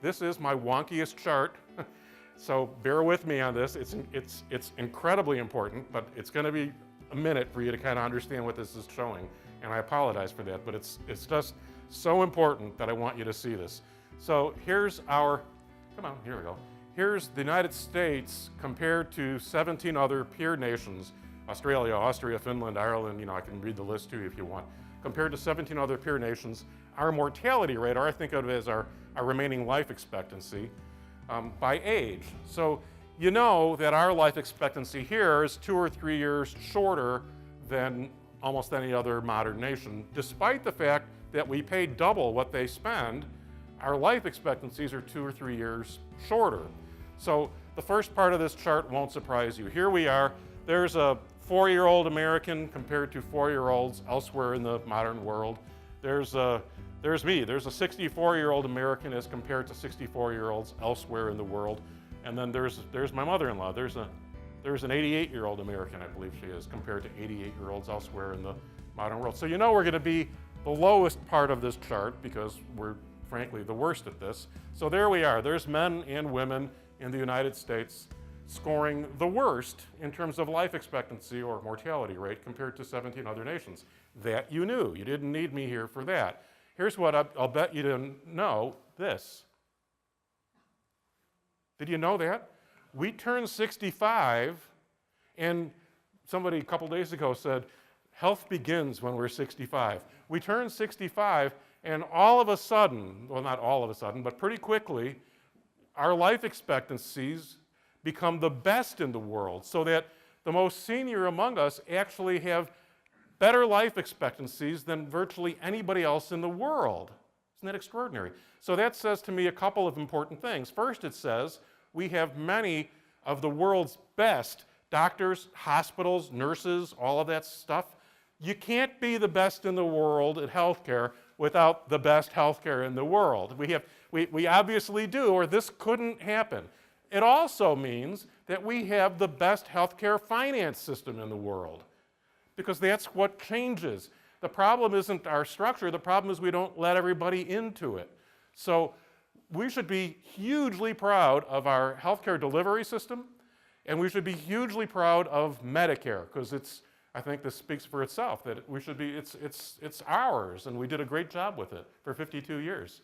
This is my wonkiest chart, so bear with me on this. It's incredibly important, but it's going to be a minute for you to kind of understand what this is showing, and I apologize for that, but it's just so important that I want you to see this. So here's our, come on, here we go. Here's the United States compared to 17 other peer nations, Australia, Austria, Finland, Ireland, I can read the list too if you want. Compared to 17 other peer nations, our mortality rate, or I think of it as our remaining life expectancy, by age. So you know that our life expectancy here is 2 or 3 years shorter than almost any other modern nation. Despite the fact that we pay double what they spend, our life expectancies are 2 or 3 years shorter. So the first part of this chart won't surprise you. Here we are. There's a 4-year-old American compared to 4-year-olds elsewhere in the modern world. There's me. There's a 64-year-old American as compared to 64-year-olds elsewhere in the world. And then there's my mother-in-law. There's an 88-year-old American, I believe she is, compared to 88-year-olds elsewhere in the modern world. So you know we're going to be the lowest part of this chart because we're frankly the worst at this. So there we are. There's men and women in the United States scoring the worst in terms of life expectancy or mortality rate compared to 17 other nations. That you knew. You didn't need me here for that. Here's what I'll bet you didn't know, this. Did you know that? We turn 65, and somebody a couple days ago said, health begins when we're 65. We turn 65, and all of a sudden, well, not all of a sudden, but pretty quickly, our life expectancies become the best in the world, so that the most senior among us actually have better life expectancies than virtually anybody else in the world. Isn't that extraordinary? So that says to me a couple of important things. First, it says we have many of the world's best doctors, hospitals, nurses, all of that stuff. You can't be the best in the world at healthcare without the best healthcare in the world. We obviously do, or this couldn't happen. It also means that we have the best healthcare finance system in the world, because that's what changes. The problem isn't our structure, the problem is we don't let everybody into it. So we should be hugely proud of our healthcare delivery system, and we should be hugely proud of Medicare, because I think this speaks for itself, that we should be, it's ours, and we did a great job with it for 52 years.